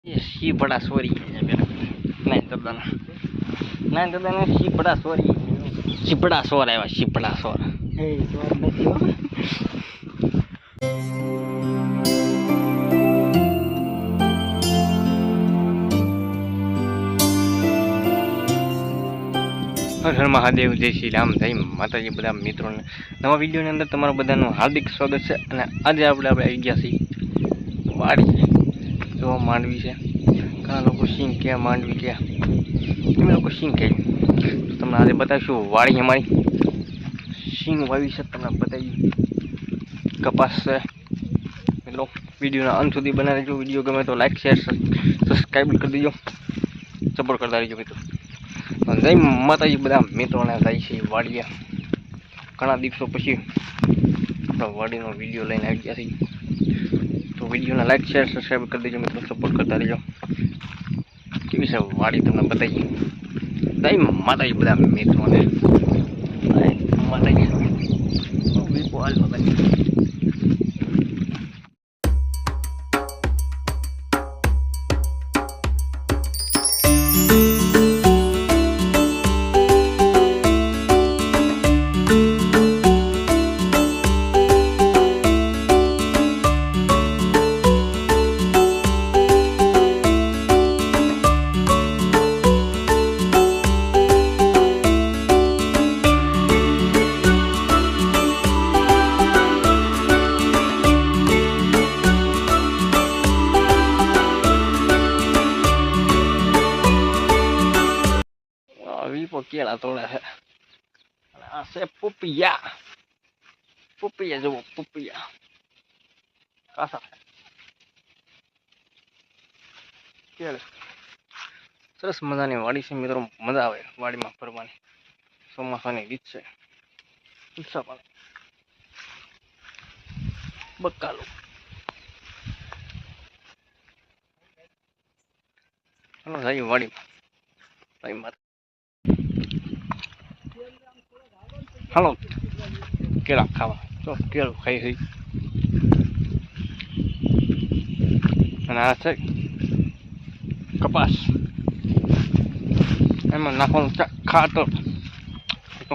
She बड़ा sorry नहीं तो दाना नहीं तो दाना शी बड़ा सॉरी शिपड़ा सोर आया शिपड़ा सोर हर हर महादेव जय श्री राम जय माताजी बधा मित्रों ने नवा विडियो ने अंदर तमारा बधाનું हार्दिक स्वागत है। અને આજે આપણે આવી ગયા છીએ વાડી જો માંડવી છે ઘણા લોકો સિંગ કે માંડવી કે અમે લોકો સિંગ કે તો તમને આજે બતાવીશું વાડી અમારી સિંગ વાવી છે તમને બતાવી કપાસ છે મિત્રો વિડીયોના અંત સુધી બના રહેજો। વિડીયો ગમે તો લાઈક શેર સબસ્ક્રાઇબ કરી દેજો સપોર્ટ કરતા રહેજો મિત્રો। જય માતાજી બધા મિત્રોને જાય છે વાડીએ ઘણા દિવસો પછી વાડીનો વિડીયો લઈને આવી ગયા છીએ તો વિડીયોને લાઈક શેર સબસ્ક્રાઇબ કરી દેજો મિત્રો સપોર્ટ કરતા રહેજો। કેવી છે વાડી તમને બતાવીએ જય માતાજી બધા મિત્રોને માતાજી વીપો હાલ બતાવી વીપો કેળા તોડે છે અને આ છે પપૈયા જુઓ પપૈયા કાસા કેળે સરસ મજાની વાડી છે મિત્રો મજા આવે વાડીમાં ફરવાની ચોમાસાની રીત છે ઈચ્છા પણ બકાલો હાલો જાય વાડીમાં હાલો કેળા ખાવા તો કેળું ખાઈ છે અને આ છે કપાસ એમાં નાખવાનું ખાતર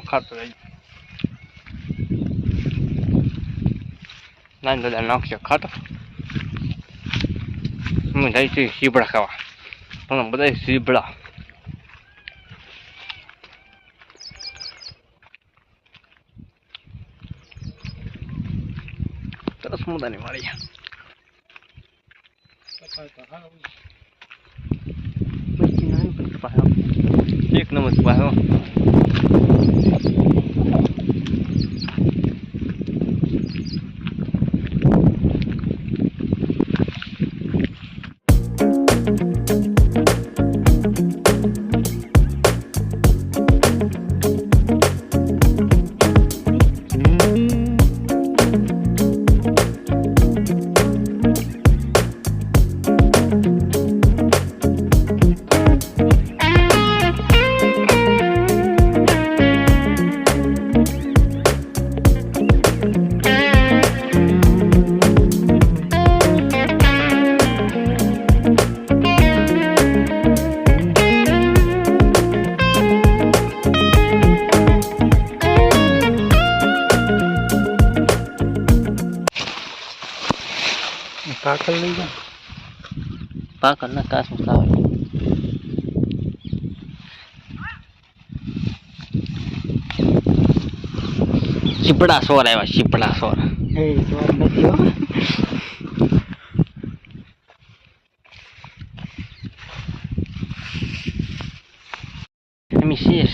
ખાતર નાની દાદા નાખશે ખાતર અમે જાય છે સીબડા ખાવા પણ બધા સીબડા સરસ મજાની વાડી એક નંબર પાછો પાકલ લઈ જા પાકલ ના કાસ ખાવે શીપડા સોર આવ્યા શીપડા સોર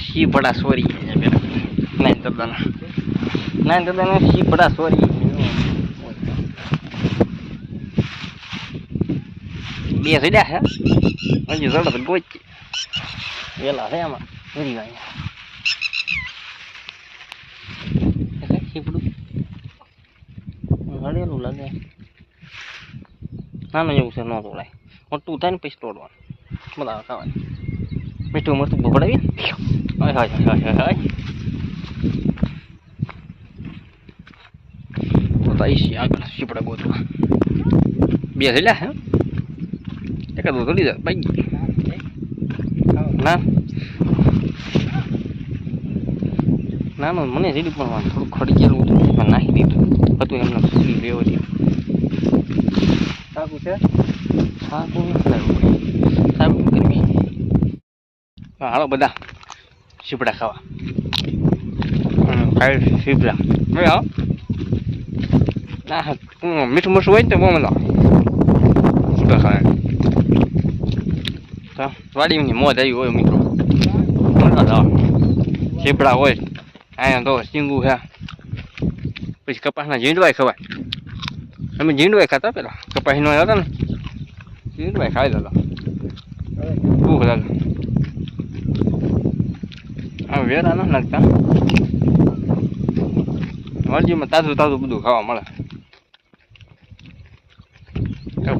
શીપડા સોરી નહીં તો દાના શીપડા સોરી બે સડ્યા છે હજી જડત ગોચ વેલા છે આમાં વરી ગયા શીપડું હળેલું લાગે નાનું એવું છે ન તોડાય મોટું થાય ને પછી તોડવાનું બધા ખાવાનું મીઠું મરતું બપડાવી હાય હાય હાય હાય તો આઈશી આગળ શીપડા ગોતવા બે સડ્યા હે એકાદ થોડી જાય ભાઈ ના ના ના મને જેડી પણ થોડું ખડી ગયેલું હતું પણ નાખી દીધું હતું એમને ફૂલી લેવો છે સાકું છે સાકું સાકું કરવી હાલો બધા સીપડા ખાવા સીપડા હા ના મીઠું મરસું હોય ને તો બહુ મજા સીપડા ખાવા તો વાડીની મોજ આવી હોય મિત્રો મજા સીપડા હોય અહીંયા તો સિંગું છે પછી કપાસના ઝીંડવાય ખવાય અમે ઝીંડવાય ખાતા પેલા કપાસનો હતા ને ઝીંડવાય ખાઈ દેતા ભૂખ લાગે આ વેરા ના નાખતા વાડીમાં તાજું તાજું બધું ખાવા મળે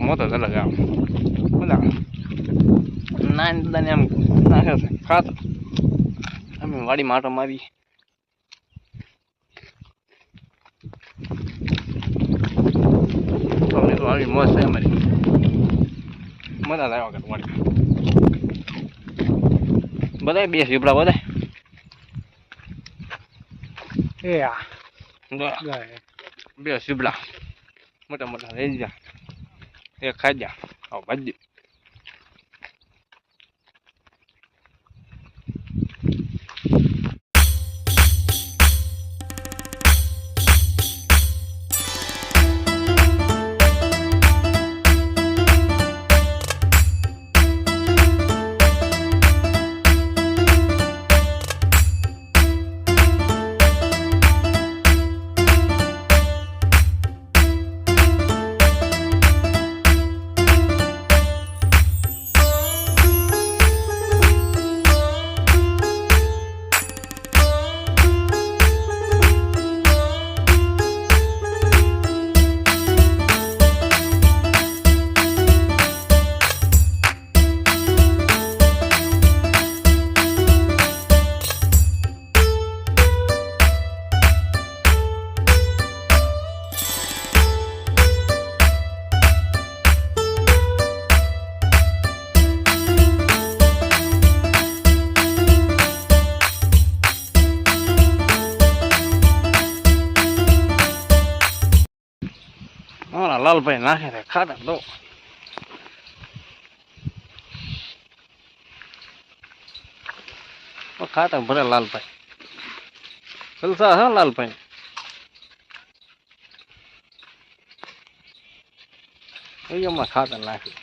મોટો જ અલગ આમ બધા નાની દાદાને આમ નાખે ખાતા અમે વાડીમાં આટો મારી આવી મોજ છે અમારી મજા આવ્યા કર વાડી બધા બે સીપડા બધા બે સીપડા મોટા મોટા લઈ જા એક ખાઈ જા આવ ભાજી લાલભાઈ નાખે રે ખાતા દો ખાતા ભરે લાલભાઈ જલસા હા લાલભાઈ એમાં ખાતા નાખી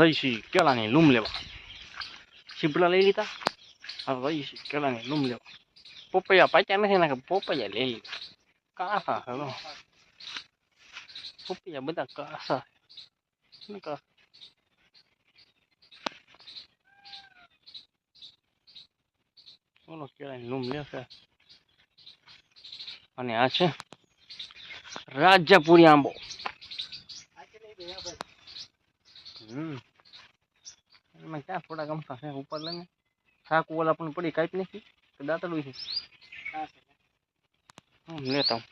જઈશી કેળાની લૂમ લેવા સીપડા લઈ લીધા હવે જઈશી કેળાની લૂમ લેવા પોપૈયા પાક્યા નથી નાખે પોપૈયા લઈ લીધા કાસા હેલો પોપૈયા બધા કાસા બોલો કેળાની લૂમ લેશે અને આ છે રાજાપુરી આંબો એમાં ક્યાં થોડા ગમતા છે ઉપર લઈને શાક ઓલા પણ પડી કાંઈ નથી તો દાંતડું છે લેતા હું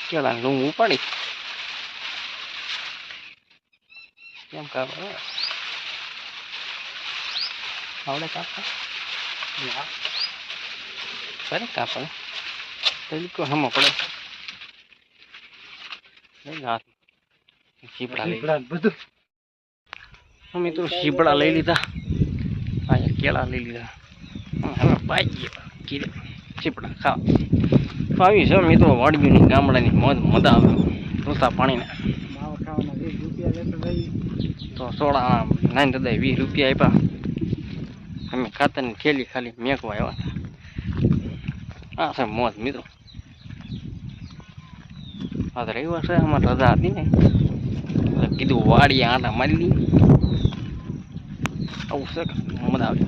કેળા લૂમ ઉપાડી કેમ કરવા આવડે કાપા કરે કાપા તરીકો હમો પડે હાથ શીપડા બધું મિત્રો શીપડા લઈ લીધા અહીંયા કેળા લઈ લીધા હવે પાઈ ગયા કીધે શીપડા ખાવા આવી છે મિત્રો વાડીની ગામડાની મોજ મજા આવે ઢોસા પાણીને માવા ખાવાના 20 રૂપિયા લેતો ભાઈ તો સોડા નાની દાદા 20 રૂપિયા આપ્યા અમે ખાતરની થેલી ખાલી મેકવા આવ્યા આ છે મોજ મિત્રો આ તો રવિવાર છે અમારે રજા હતી ને એટલે કીધું વાડીએ આટા મારી દી આવું છે મજા આવે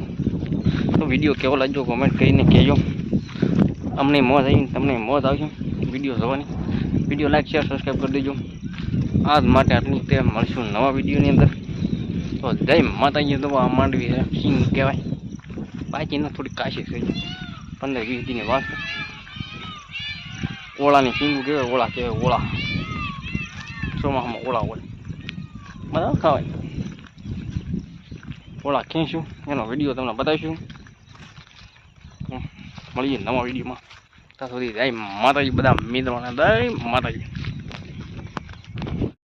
તો વિડીયો કેવો લાગ્યો કોમેન્ટ કરીને કહેજો અમને મોજ આવી તમને મોજ આવશે વિડીયો જોવાની વિડીયો લાઈક શેર સબસ્ક્રાઈબ કરી દેજો આજ માટે આટલું તે મળશું નવા વિડીયોની અંદર તો જય માતાજી તો આ માંડવી છે સિંગ કહેવાય બાકીને થોડી કાશી થઈ 15-20 દીની વાત ઓળાની સિંગું કહેવાય ઓળા કહેવાય ઓળા ચોમાસામાં ઓળા હોય બરાબર ખાવાય ઓળા ખીંચશું એનો વિડીયો તમને બતાવીશું મળીએ નવા વિડીયોમાં ત્યાં સુધી જય માતાજી બધા મિત્રોને જય માતાજી